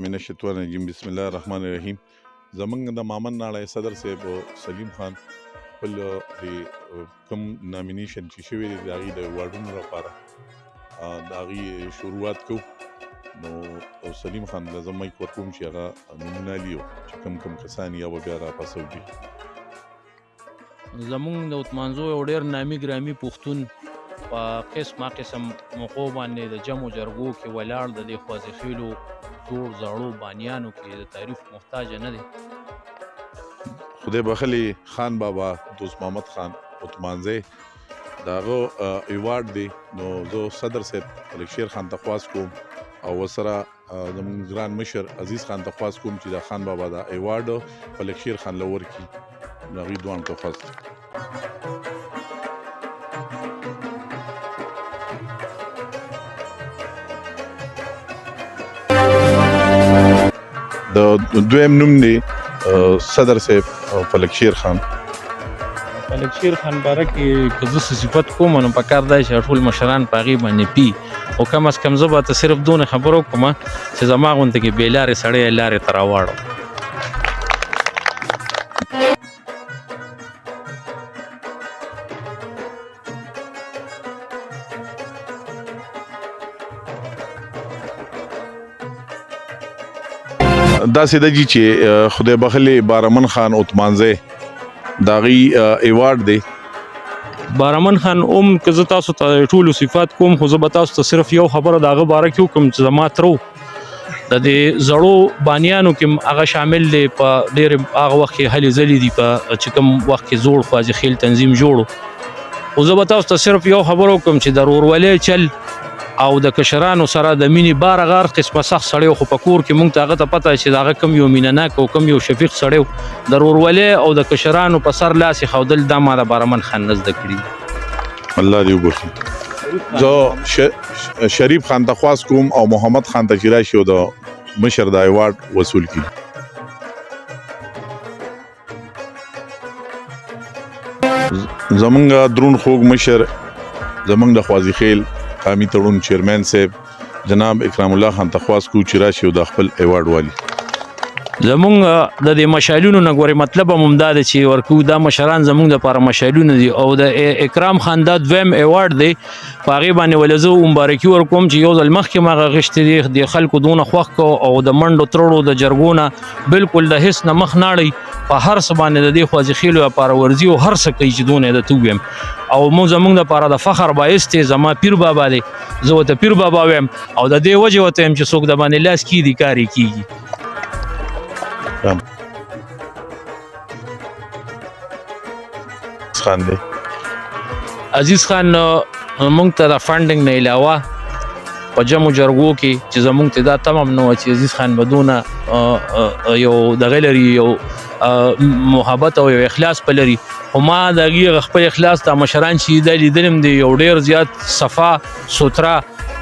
من الشیطان الرجیم بسم الله الرحمن الرحیم. زمونږ د مامن ناړی صدر صاحب سلیم خان خپل د کوم نامینیشن چې شوی دی د هغې د ایوارډونو لپاره د هغې شروعات کوو. نو سلیم خان له زه مایک ورکوم چې هغه نومونه لیو چې کوم کسان یا به بیا راپسو دي. زمونږ د اتمانزو یو ډېر نامي ګرامي پښتون په قسمه قسم موقعو باندې د جمع جرګو کې ولاړ د دې خوازخیلو زوړ زاړو بانیانو کې د تعریف محتاج نه دی. خدای بخلی خان بابا دوست محمد خان اتمانزی د هغه ایوارډ دی. نو زه صدر صاحب ملک شیر خان ته خواست کوم او ورسره زموږ ګران مشر عزیز خان ته خواست کوم چې د خان بابا دا ایوارډ ملک شیر خان له ورکړي. نو هغوی دواړو ته خواست. د دویم نوم دی صدر صاحب فلک شیر خان. فلک شیر خان باره کې که زه صفت کوم نو پکار دی چې ټول مشران په هغې باندې پي او کم از کم زه به ته صرف دونه خبر وکړم چې زما غوندې کې بې لارې سړی یې لارې ته راواړو. داسې ده جي چې خدای بخلی بارمن خان اتمانزی د هغې ایوارډ دی. بارمن خان که زه تاسو ته ټولو صفات کوم خو زه به تاسو ته صرف یو خبره د هغه باره کې وکړم چې زما ترو د دې زړو بانیانو کې هغه شامل دی. په ډېر هغه وخت کې هلې ځلې دي په چې کوم وخت کې زوړ خوازخیل تنظیم جوړو. خو زه به تاسو ته صرف یو خبره وکړم چې د ورورولۍ چل او د کشرانو سره د مینې بار غار قسمه سخت سړی خو په کور کې موږ ته هغه ته پته چې د هغه کوم یو مینه ناک او کوم یو شفیق سړی د ورورولۍ او د کشرانو په سر لاس یې ښودل دا ما د بارمن خان نه زده کړي. الله دې وبخي. زه شریف خان ته خواست کوم او محمد خان ته چې راشي او د مشر د ایوارډ وصول کړي. زمونږ درون خوږ مشر زمونږ د خوازخیل قامي تړون چیرمن صاحب جناب اکرام الله خان ته خواست کوو چې راشي او د خپل ایوارډ والي. زمونږ د دې مشالونو نه ګورې مطلب هم همدا دی چې ورکوو دا مشران زمونږ دپاره مشالونه دي او د اکرام خان دا دویم ایوارډ دی. په هغې باندې ولې زه مبارکي ورکوم چې یو ځل مخکې ما هغه غشتې دي د خلکو دونه خوښ کو او د منډو ترړو د جرګو نه بلکل د هېڅ نه مخ ناړئ په هر څه باندې د دې خوازخیلو لپاره ورځي او هر څه کوي چې دونه یې درته ووایم او زمونږ دپاره د فخر باعث دی. زما پیر بابا دی زه ورته پیر بابا وایم او د دې وجې ورته یم چې څوک د باندې لاس کیږي کار یې کېږي. خان دی عزیز خان موږ ته د فنډینګ نه علاوه په جمع جرګو کې چې زموږ ته دا تمام نه وه چې عزیز خان به دونه یو دغه لري یو محبت او یو اخلاص په لري خو ما د هغې خپل اخلاص د مشران چې دا لیدلم دی یو ډېر زیات صفا سوتره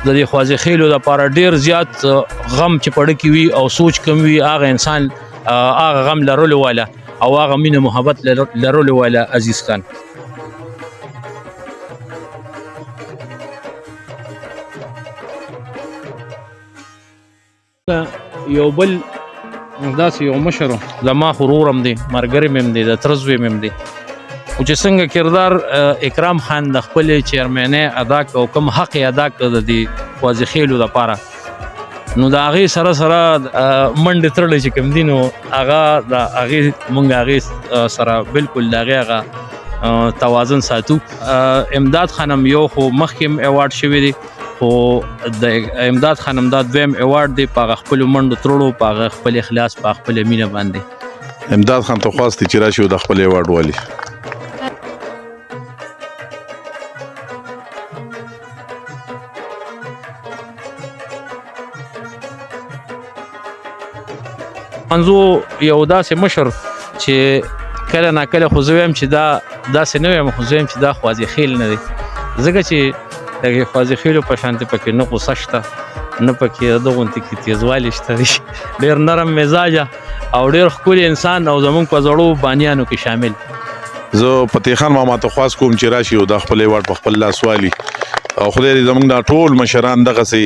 د دې خوازخیلو دپاره ډېر زیات غم چې په ډکې وي او سوچ کم وي هغه انسان هغه غم لرلو والا او هغه مینه محبت لرلو والا عزیز خان. یو بل داسې یو مشر زما خو ورور هم دی ملګری مې هم دی د تره زوی مې هم دی خو چې څنګه کردار اکرام خان د خپلې چیرمنۍ ادا کړ او کوم حق یې ادا کړ د دې خوازخیلو دپاره نو د هغې سره سره منډې تړلی چې کوم دي نو هغه د هغې مونږ هغې سره بلکل د هغې هغه توازن ساتو. امداد خان هم یو خو مخکې هم ایوارډ شوی دی خو د امداد خان هم دا دویم ایوارډ دی په هغه خپلو منډو تړلو په هغه خپل اخلاص په خپله مینه باندې. امداد خان ته خواست چې راشي او د خپل ایوارډ والي. منځو یو داسې مشر چې کله ناکله خو زه وایم چې دا داسې نه وایم خو زه وایم چې دا خوازخیل نه دی ځکه چې د خوازخیلو په شانتې پکې نه غوسه شته نه پکې د غونتې کې تیزوالی شته دی ډېر نرم مزاجه او ډېر ښکلی انسان او زمونږ په زړو بانیانو کې شامل. زه فتح خان ماما ته خواست کوم چې راشي او د خپل ایوارډ په خپل لاس والي او خدای دې زمونږ دا ټول مشران دغسې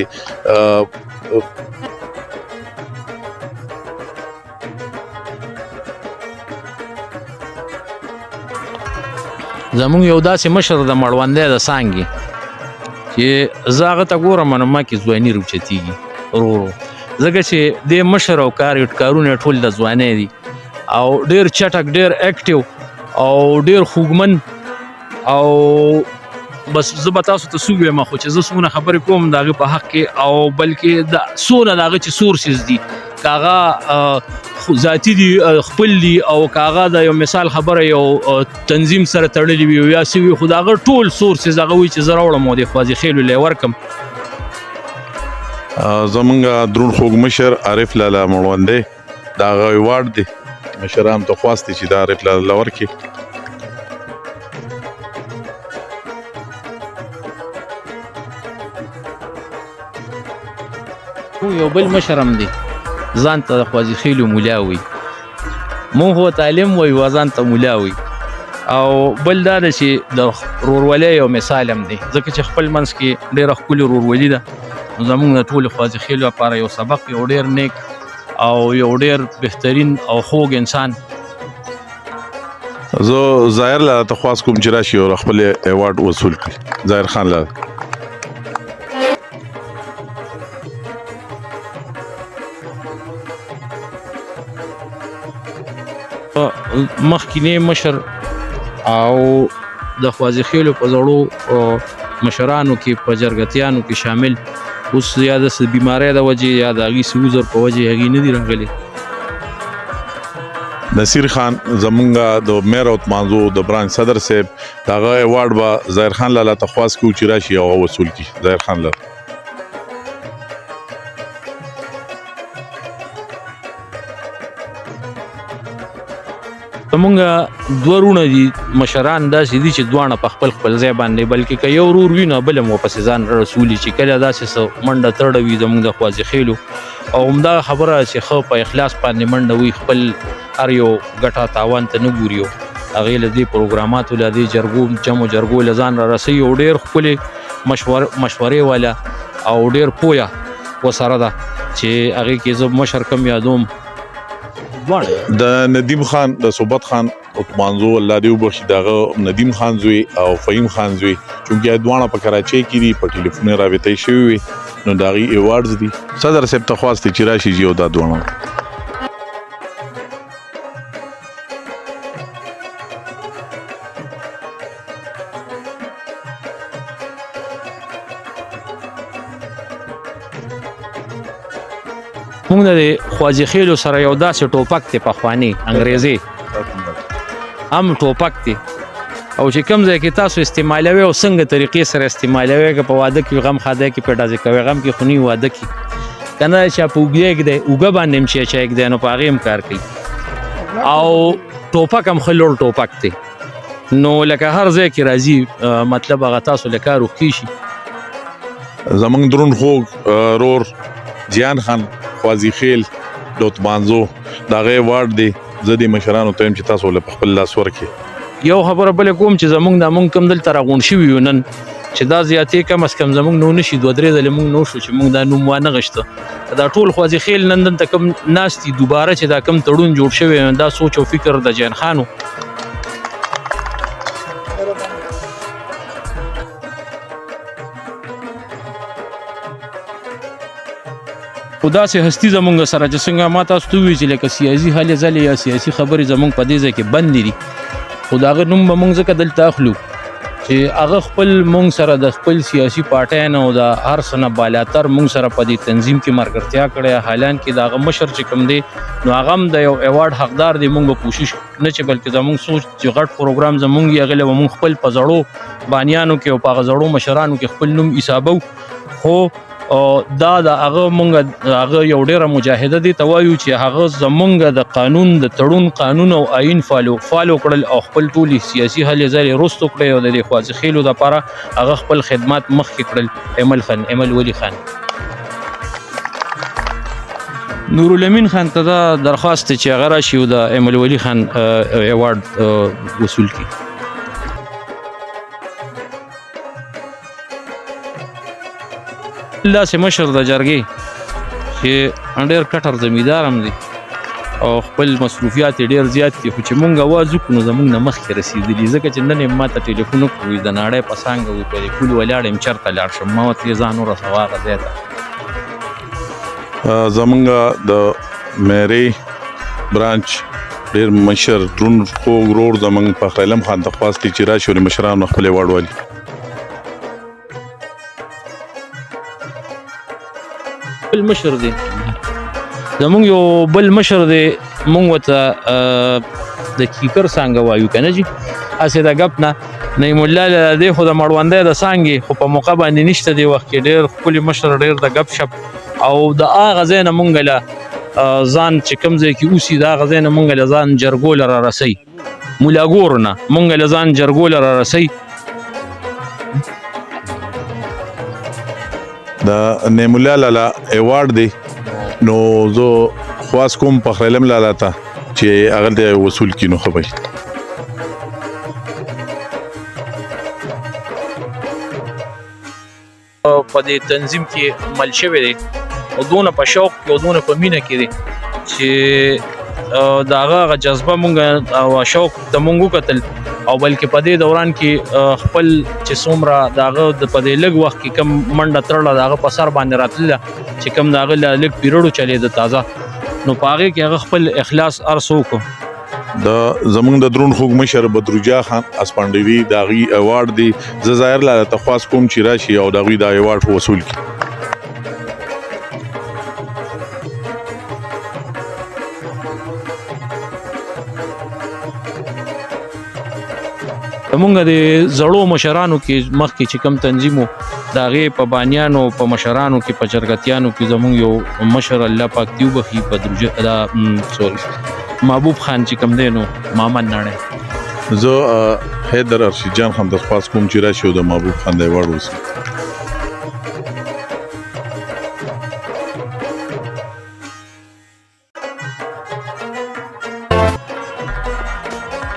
زمونږ یو داسې مشر د مړوندی د څانګې چې زه هغه ته ګورم نو ما کې ځواني راوچتېږي ورو ورو، ځکه چې دې مشر او کارونه ټول د ځوانۍ دي او ډېر چټک، ډېر اکټیو او ډېر خوږمن. او بس زه به تاسو ته څه ووایم، خو چې زه څومره خبرې کوم د هغې په حق کې، او بلکې څونه د هغه چې سورسز دي، که هغه ذاتي دي، خپل دي، او که هغه د یو مثال خبره یو تنظیم سره تړلې وي یا څه وي، خو د هغه ټول سورسز هغه وایي چې زه راوړم او د خوازي خیلو له یې ورکړم. زمونږ درون خوږ مشر عارف لالا مړوندی د هغه ایوارډ دی، مشرانو ته خواست دی چې د عارف لالا ورکړي. یو بل مشر هم دی، ځان ته د خوازي خیلو مولا وي، مونږ خو تعلیم وایو ځان ته مولا وي. او بل دا ده چې د ورورولۍ یو مثال هم دی، ځکه چې خپل منځ کې ډېره ښکلې ورورولي ده. نو زمونږ د ټولو خوازي خیلو لپاره یو سبق، یو ډېر نیک او یو ډېر بهترین او خوږ انسان. زه ظاهر لالا ته خواست کوم چې راشي او خپل ایوارډ وصول کړي. ظاهر خان لالا. مخکینی مشر او د خوازي خیلو په زړو مشرانو کې، په جرګتیانو کې شامل، اوس یا د بیمارۍ د وجې یا د هغې سوزر په وجې هغې نه دي راغلي. نصیر خان زمونږ د میر او مانزو د برانچ صدر صاحب د هغه ایوارډ به ظاهر خان لالا ته خواست کوو چې راشي او وصول کړي. ظاهر خان لالا. زمونږ دوه وروڼه دي مشران داسې دي چې دواړه په خپل خپل ځای باندې، بلکې که یو ورور وي نو بل هم ورپسې ځان رسولي چې کله داسې څه منډه تړه وي زمونږ د خوازي خیلو. او همدغه خبره چې ښه په اخلاص باندې منډه وي، خپل هر یو ګټه تاوان ته نه ګوري، هغې له دې پروګراماتو له دې جمع جرګو له ځان را رسوي. او ډېر ښکلې مشورې والا او ډېر پویه ورسره ده چې هغې کې زه مشر کم یادوم د ندیم خان د صوبت خان عثمانزو الله دې وبخښي، دغه ندیم خان زوی او فهیم خان زوی، چونکې دواړه په کراچۍ کې دي، په ټلیفون رابطې شوي وي، نو د هغې ایوارډز دي. صدر صاحب ته خواست دی چې راشي او دا دواړه. مونږ د خوازي خیلو سره یو داسې ټوپک دی پخواني انګریزي هم ټوپک دی، او چې کوم ځای کې تاسو استعمالوي او څنګه طریقې سره استعمالوي، که په واده کې غم خاده کې په ډازې کوي، غم کې خو نه واده کې که نه چې په اوږه ږدی اوږه باندې هم چې ږدی نو په هغې هم کار کوي. او ټوپک هم ښه لوړ ټوپک دی، نو لکه هر ځای کې راځي، مطلب هغه تاسو له کار وښکي شي. زمونږ درون خوږ رور جیان خان خوازي خیل دوت مانزو د هغه ایوارډ دی. زه دې مشرانو ته یم چې تاسو له خپل لاس ورکړئ. یو خبره بله کوم چې زمونږ کوم دلته راغونډ شوي یو نن، چې دا زیاتې کم از کم زمونږ نو نشي، 2-3 ځلې مونږ نو شو چې مونږ دا نوم وانه غشته. دا ټول خوازي خیل نن دلته کم ناست دي، دوباره چې دا کم تړون جوړ شوی، دا سوچ او فکر د جان خانو. خو داسې هستي زمونږ سره چې څنګه ما تاسو ته ووایي چې لکه سیاسي هلې ځلې یا سیاسي خبرې زمونږ په دې ځای کې بندې دي، خو د هغه نوم به مونږ ځکه دلته اخلو چې هغه خپل مونږ سره د خپل سیاسي پارټیانو او د هر څه نه بالاتر مونږ سره په دې تنظیم کې ملګرتیا کړې، حالان کې د هغه مشر چې کوم دی نو هغه هم د یو ایوارډ حقدار دی. مونږ به کوشش نه چې بلکې زمونږ سوچ چې غټ پروګرام زمونږ یې هغې له به مونږ خپل په زړو بانیانو کې او په هغه زړو مشرانو کې خپل نوم حسابو. خو دا د هغه مونږ هغه یو ډېره مجاهده دې ته وایو چې هغه زمونږ د قانون د تړون قانون او آیین فالو کړل او خپل ټولې سیاسي هلې ځلې رستو کړې او د دې خوازي خیلو دپاره هغه خپل خدمات مخکې کړل. ایمل ولی خان نورالامین خان ته دا درخواست دی چې هغه راشي او د ایمل ولی خان ایوارډ وصول کړي. داسې مشر د جرګې چې ډېر کټر زمیندار هم دی او خپل مصروفیات ډیر زیات دي، خو چې مونږ اواز وکړو نو زمونږ نه مخکې رسېدلي، ځکه چې نن یې ما ته ټلیفون وکړو د ناړۍ په څانګه وي په دې پول ولاړ یم چېرته لاړ شم، ما ورته ځان ورسوه هغه ځای ته. زمونږ د میرې برانچ ډېر مشر دروند خوږ ورور زمونږ فخرعلم خان ته خواست دی چې راشي او د مشرانو خپل ایوارډ والي. بل مشر دی زمونږ یو بل مشر دی، مونږ ورته د کیکر څانګه وایو که نه جي، هسې د ګپ نه نعیم الله دی خو د مړوندی د څانګې خو په موقع باندې نشته دی وخت کې، ډېر ښکلي مشر، ډېر د ګپ شپ او د هغه ځای نه مونږ له ځان چې کوم ځای کې اوسي د هغه ځای نه مونږ له ځان جرګوله را رسوي، مولاګور نه مونږ له ځان جرګوله را رسوي. د نعیم الله لالا ایوارډ دی نو زه خواست کوم فخرعلم لالا ته چې هغه د وصول کړي نو ښه به په دې تنظیم کې عمل شوی دی او دونه په شوق کې او دونه په مینه کې دی چې د هغه جذبه مونږ او شوق ته مونږ وکتل، او بلکې په دې دوران کې خپل چې څومره د هغه په دې لږ وخت کې کم منډه تړله د هغه په سر باندې راتلله چې کم د هغه لږ پیریډ چلېده تازه، نو په هغې کې هغه خپل اخلاص هر څه وکړو. د زمونږ د دروند خوږ مشر بدروجا خان اسپانډوي د هغوی ایوارډ دی، زه ظاهر لاله ته خواست کوم چې راشي او د هغوی دا ایوارډ وصول کړي. زمونږ د زړو مشرانو کې مخکې چې کم تنظیم و د هغې په بانیانو په مشرانو کې په چرګتیانو کې زمونږ یو مشر الله پاک دې وبخي محبوب خان چې کم دی نو مامن ناړی. زه حیدر ارشید جان خان ته خواست کوم چې راشي او د محبوب خان د ایوارډ وصول کړي.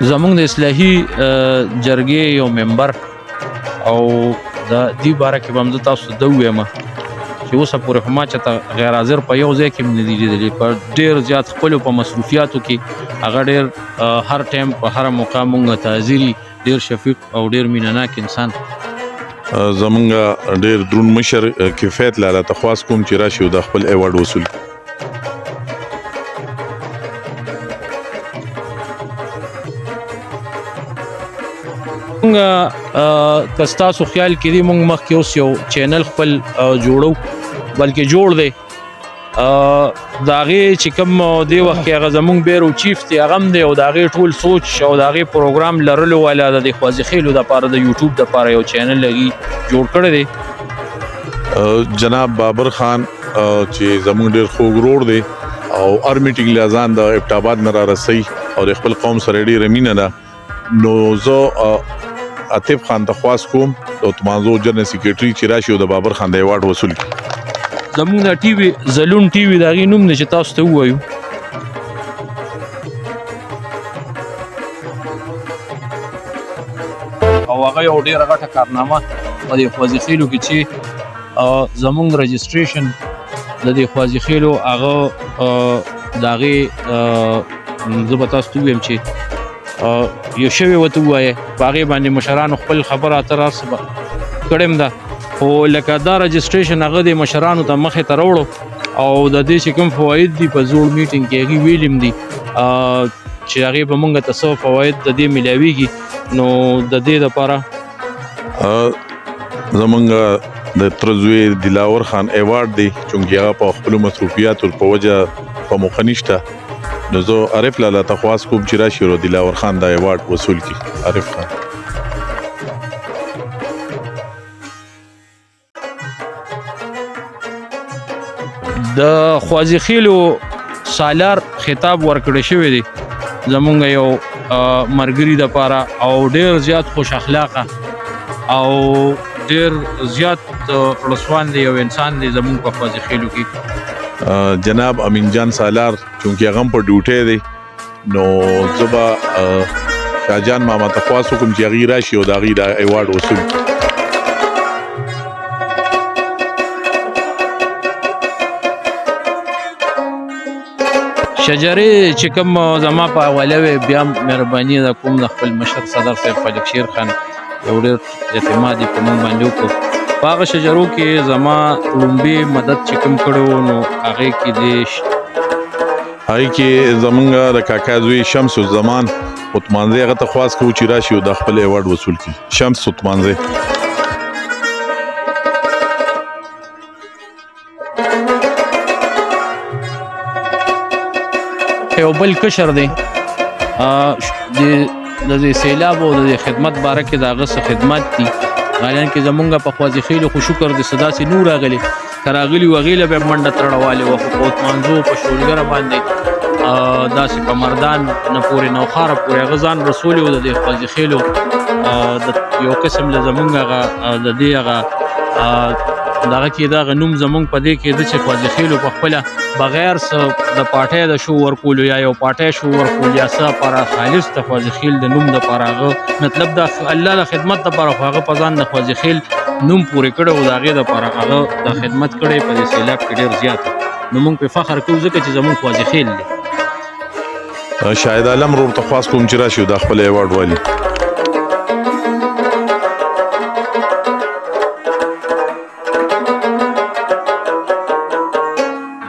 زمونږ د اصلاحي جرګې یو ممبر او د دې باره کې به هم زه تاسو ته ووایم چې اوسه پورې خو ما چېرته غیر حاضر په یو ځای کې هم نه دي لیدلي، په ډېر زیات خپلو په مصروفیاتو کې هغه ډېر هر ټایم په هره موقع مونږ ته حاضر وي، ډېر شفیق او ډېر مینهناک انسان. زمونږ ډېر دروند مشر کفایت لاله ته خواست کوم چې راشي او د خپل ایوارډ وصول کړي. مونږ که ستاسو خیال کې دی مونږ مخکې اوس یو چینل خپل جوړو، بلکې جوړ دی د هغې چې کوم دې وخت کې هغه زمونږ بیرو چیف دی هغه هم دی او د هغې ټول سوچ او د هغې پروګرام لرلو والا د دې خوازیخیلو دپاره د یوټیوب دپاره یو چینل هغې جوړ کړی دی. جناب بابر خان چې زمونږ ډېر خوږ ورور دی او هر میټینګ له ځان د ابټاباد نه را رسوي او د خپل قوم سره ډېره مینه ده، نو زه عاطف خان ته خواست کوم د تمانزو جنرال سیکریټري چې راشي او د بابر خان د ایوارډ وصول کړي. زمونږ د ټي وي زلون ټي وي د هغې نوم دی چې تاسو ته ووایو. او هغه یو ډېره غټه کارنامه په دې خوازیخیلو کې چې زمونږ رجسټریشن د دې خوازیخیلو هغه د هغې زه به تاسو ته ووایم چې یو شوی ورته ووایه په هغې باندې مشرانو خپل خبره اتره هر څه کړې ده، خو لکه دا رجسټریشن هغه د مشرانو ته مخې ته راوړو او د دې چې کوم فواید دي په زوړ میټینګ کې هغې ویلي دي چې هغې به مونږ ته څه فواید د دې میلاویږي، نو د دې دپاره زمونږ د تره زوی دلاور خان ایوارډ دی چونکې هغه په خپلو مصروفیاتو په وجه په موقع نشته، نو زه عارف لاله ته خواست کوم چې راشي او دلاور خان دا ایوارډ وصول کړي. عارف خان د خوازیخیلو سالار خطاب ورکړی شوی دی زمونږ یو ملګري دپاره او ډېر زیات خوش اخلاقه او ډېر زیات رسوان دی، یو انسان دی زمونږ په خوازیخیلو کې. جناب امین جان سالار چونکې هغه هم په ډیوټۍ دی نو زه به شاهجان ماما ته خواست وکړم چې هغې راشي او د هغې دا ایوارډ وصول کړي. شجرې چې کوم زما په حواله وي بیا مهرباني ده کوم د خپل مشر صدر صاحب ملک شیر خان یو ډېر اعتماد یې په موږ باندې وکړو په هغه شجرو کې زما لومبي مدد چې کوم کړی و نو هغې کې زمونږ د کاکا زوی شمس الزمان عثمانزی هغه ته خواست کوو چې راشي او د خپل ایوارډ وصول کړي شمس عثمانزی یو بل کشر دی د سیلاب او د خدمت باره کې د هغه څه خدمت دي غالیان کې زمونږ په خوازي خیلو خو شکر د صداسې نور راغلی که راغلي و هغې له بیا منډه تړوالې وه خو په عثمانزو په شولګره باندې داسې په مردان نه پورې نوخاره پورې هغه ځان رسولی و د دې خوازي خیلو د یو قسم له زمونږ هغه د دې هغه دغه کې دغه نوم زمونږ په دې کې د چې خوازي خیلو په خپله بغیر څه د پاټۍ د شو ورکولو یا یو پاټۍ شو ورکول یا څه لپاره خالص د خوازي خیل د نوم دپاره هغه مطلب د الله د خدمت دپاره خو هغه په ځان د خوازي خیل نوم پورې کړی و د هغې دپاره هغه د خدمت کړی په دې سیلاب کې ډېر زیات نو موږ پرې فخر کوو ځکه چې زمونږ خوازي خیل دی شاهد عالم ورور ته خواست کوم چې راشي دا خپل ایوارډ والي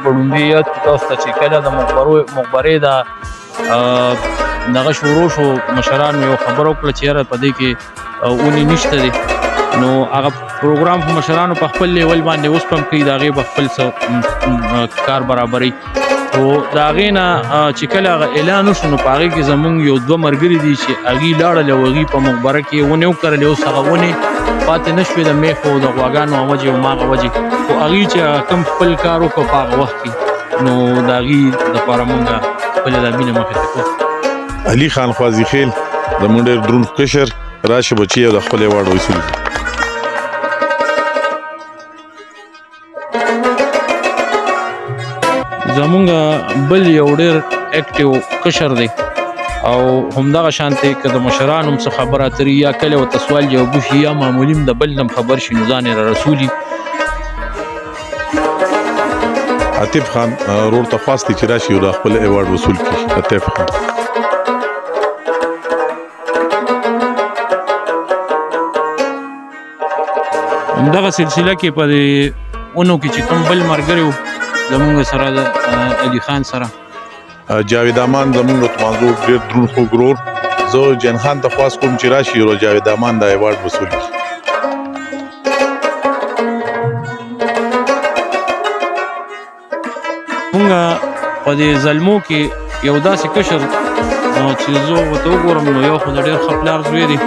لومبي تاسو ته چې کله د مقبرې دغه شروع شو مشرانو یو خبره وکړه چې یاره په دې کې اونې نشته دی نو هغه پروګرام په مشرانو په خپل لیول باندې اوس هم کوي د هغې په خپل کار برابري خو د هغې نه چې کله هغه اعلان وشو نو په هغې کې زمونږ یو دوه ملګري دي چې هغې لاړلې او هغې په مقبره کې ونې وکرلې اوس هغه ونې پاتې نه شوې د میخو او د غواګانو وجې او ماغه وجې خو هغې چې کوم خپل کار وکړو په هغه وخت کې نو د هغې دپاره مونږ خپله دا مینه مخې ته کړو علي خان خوازي خیل زمونږ ډېر دروند کشر راشه بچي او د خپل ایوارډ وصول کړي زمونږ بل یو ډېر اکټیو کشر دی او همدغه شانتې که د مشرانو څه خبره اتري یا کله ورته سوال جواب وشي یا معمولي د بل نه خبر شي نو ځان یې را رسولي عاطف خان ورور ته خواست چې راشي او د خپل ایوارډ وصول کړي عاطف خان همدغه سلسله کې په دې اونو کې چې کوم بل ملګری و زمونږ سره د علي خان سره جاوید امان زمونږ عثمانزو ډېر دروند خوږ ورور زه جین خان ته خواست کوم چې راشي او جاوید امان دا ایوارډ وصول کړي مونږ په دې زلمو کې یو داسې کشر چې زه ورته وګورم نو یو خو د ډېر ښه پلار زوی دی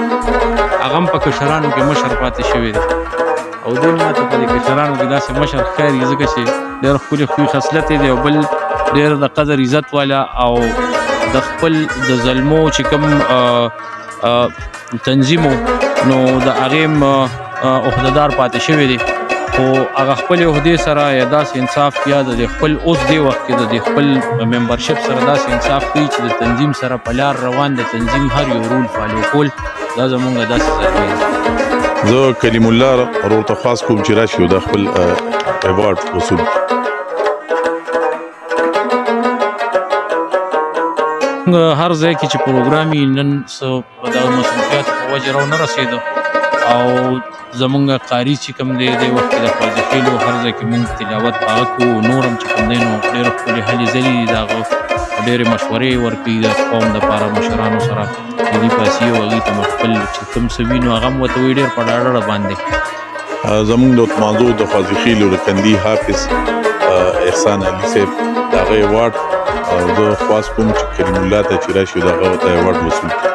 هغه هم په کشرانو کې مشر پاتې شوی دی او دوی ماته په دې کشرانو کې داسې مشر ښکاري ځکه چې ډېر ښکلي خوی خصلت دی او بل ډېر د قدر عزت والا او د خپل د زلمو چې کوم تنظیمو نو د هغې عهدهدار پاتې شوی دی خو هغه خپل عهدې سره یا داسې انصاف یا د خپل اوس دې وخت کې د خپل ممبرشپ سره داسې انصاف کوي چې د تنظیم سره په لار روان د تنظیم هر یو رول فالو کول دا زمونږ داسې ځای دی زه کلیم الله ورور ته خواست کوم چې راشي او د خپل ایوارډ وصول هر ځای کې چې پروګرام یې نن څه په دغه مصروفیاتو په وجې راونه رسېده او زمونږ قاري چې کوم دی دې وخت کې د خوازي خیلو هر ځای کې مونږ تلاوت په هغه کوو نور هم چې کوم دی نو ډېرې ښکلې هلې ځلې دي د هغه ډېرې مشورې ورکوي د قوم دپاره مشرانو سره ملي پاسي او هغې ته خپل چې کوم څه وي نو هغه هم ورته وایي ډېر په ډاډه باندې زمونږ د عثمانزو د خوازي خیلو د کندي حافظ احسان علي صاحب د هغه ایوارډ او زه خواست کوم چې کریم الله ته چې راشي د هغه ورته ایوارډ وصول کړي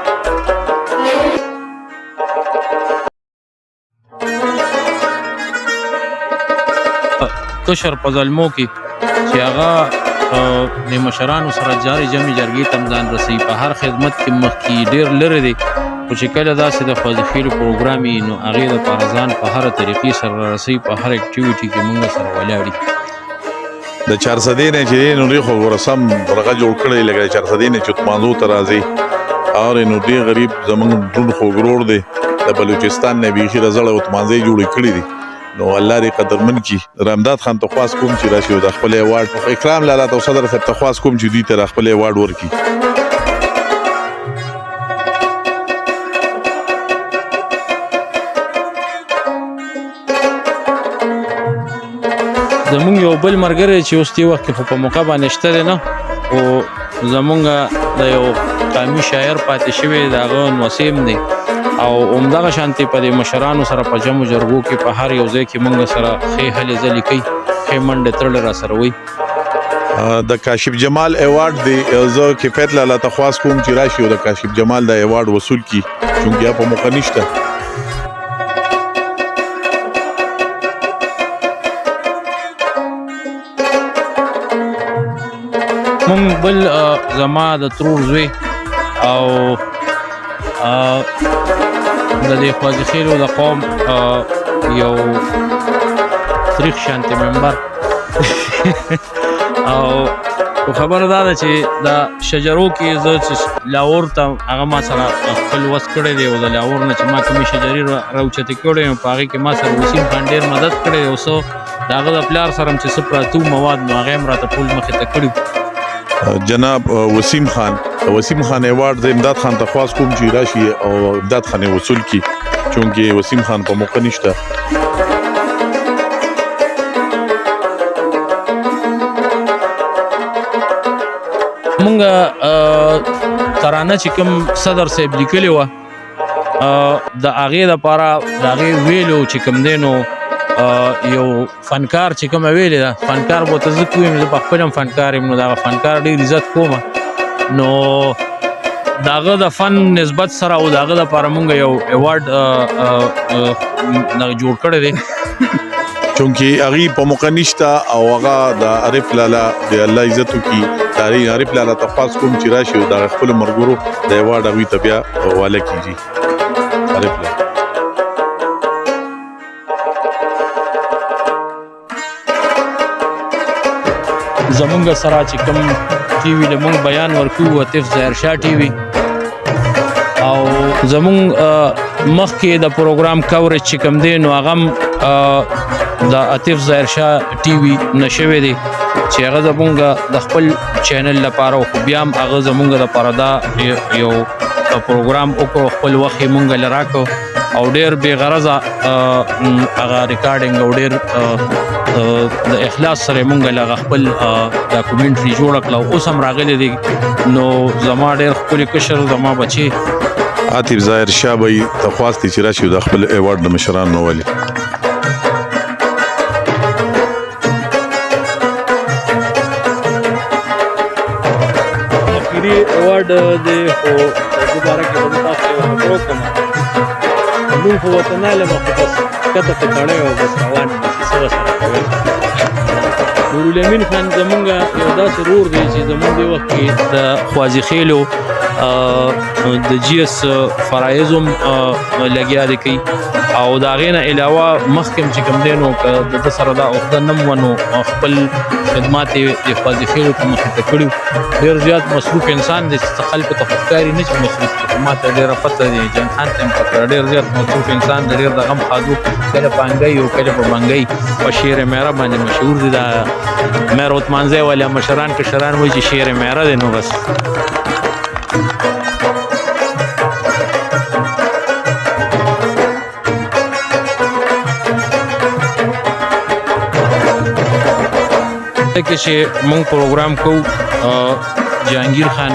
کشر په زلمو کې چې هغه د مشرانو سره جاري جمع جرګې ته ځان رسوي په هر خدمت کې مخکې ډېر لرې دی خو چې کله داسې د خوازي خیلو پروګرام وي نو هغې دپاره ځان په هره طریقې سره رسوي په هر اکټیویټي کې مونږ سره ولاړ دي د چارسدې نه چې دی نو ډېر خو ورسم برغه جوړ کړی لکه د چارسدې نه چې عثمانزو ته راځي او نو ډېر غریب زمونږ دروند خوږ ورور دی د بلوچستان نه بیخي رزړه عثمانزۍ جوړې کړي دي نو الله دې قدرمن کی رامداد خان ته خواست کوم چې راشي د خپل ایوارډ اکرام لاله او صدر صاحب ته خواست کوم چې دوی ته خپل ایوارډ ورکړي. زمونږ یو بل مرګره چې اوس دی وخت په موقع باندې شته نه او زمونږ د یو قومي شاعر پاتې شوی دغه وسیم دی او عمدغه شانتي په مشرانو سره په جمع جرګو کې په هر یو ځای کې مونږ سره خې هلې ځلې کوي خې منډه تړل را سره وي. د کاشف جمال ایوارډ دی زه کفایت لاله ته خواست کوم چې راشي او د کاشف جمال د ایوارډ وصول کی چونکه په موقع نشته. مونږ بل زما د ترور زوی او د دې خوازي خیلو د قوم یو تاریخ شانتي ممبر او خبره دا ده چې د شجرو کې زه چې لاهور ته هغه ما سره خپل وس کړی دی او د لاهور نه چې ما کومې شجرې راوچتې کړې وم په هغې کې ما سره وسیم خان ډېر مدد کړی دی او څه د هغه د پلار سره هم چې څه پراته مواد نو هغه هم راته ټول مخې ته کړي. جناب وسیم خان ایوارډ د امداد خان ته خواست کوم چې راشي او امداد خان وصول کی چونکه وسیم خان په موقع نشته. مونږ ترانه چې کوم صدر صاحب لیکلی وه د هغې دپاره د هغې ویلو چې کوم دی نو یو فنکار چې کومه ویلې ده فنکار به ورته زه کویم زه په خپل هم فنکار یم نو د هغه فنکار ډېر عزت کومه نو د هغه د فن نسبت سره او د هغه دپاره مونږ یو ایوارډ جوړ کړی دی چونکه هغه په موقع نشته او هغه د عارف لاله د الله عزت کی تاریخ عارف لاله تفاص کوم چې راشي د خپل مرګورو د ایوارډ هغه ته بیا حواله کیږي. عارف لاله زمونږ سره چې کوم ټي وي له مونږ بیان ورکوو عطیف ظاهر شاه ټي وي او زمونږ مخکې د پروګرام کوریج چې کوم دی نو هغه د عطیف ظاهر شاه ټي وي نه شوی دی چې هغه زمونږ د خپل چینل لپاره خو بیا هم هغه زمونږ دپاره دا یو پروګرام وکړو خپل وخت یې مونږ له راکړو او ډېر بې غرضه هغه ریکارډینګ او ډېر د اخلاص سره مونږ له خپل ډاکومنټري جوړه کړه اوس هم راغلی دی نو زما ډېر ښکلي کشر زما بچی عطیف ظاهر شاه به ته خواستې چې راشي د خپل ایوارډ د مشرانو نه ولي. اخري ایوارډ دی خو دوباره کې به تاسو یو خبر وکړم مونږ خو ورته نه علم خو بس کته ته کړی او بس روان څه ورسره کوئ. نورالامین خان زمونږ یو داسې ورور دی چې زمونږ دې وخت کې د خوازي خیلو د جی اس فرایض هم لګیا دی کوي او د هغې نه علاوه مخکې چې کوم دی نو که د ده سره دا عهده نه م نو خپل خدمات یې د خوازي خیلو ته مخې ته کړي ډېر زیات مصروف انسان دی چې خلکو ته خو ښکاري نه چې مصروف دی خو ما ته ډېره پته دی جان خان ته هم پته ډېر زیات مصروف انسان دی ډېر د غم خادو کله په انګۍ او کله په منګۍ په شعر میره باندې مشهور دی دا میر عثمانزی والا مشران کشران وایي چې شعر میره دی نو بس کې چې مونږ پروګرام کوو جهانگیر خان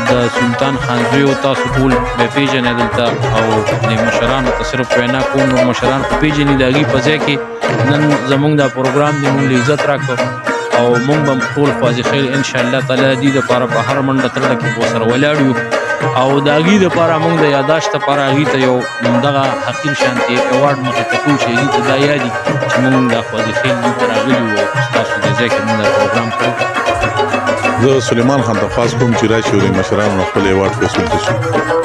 د سلطان خان زوی او تاسو ټول به پیژنئ دلته او د مشرانو ته صرف وینا کوم نور مشران خو پیژني د هغې په ځای کې نن زمونږ دا پروګرام دی مونږ له عزت راکړو او مونږ به ټول خوازي خیل انشاءالله تعالی د دې دپاره په هر منډه ترړه کې ورسره ولاړ یو او د هغې دپاره مونږ د یاداشت دپاره هغې ته یو همدغه حقیر شانتې ایوارډ مخې ته کوو چې هغې ته دا یادي چې مونږ دا خوازي خیل دلته راغلي وو او ستاسو د ځای کې مونږ دا پروګرام کوو. زه سلیمان خان ته خواست کوم چې راشي او د مشرانو خپل ایوارډ وصول کړي.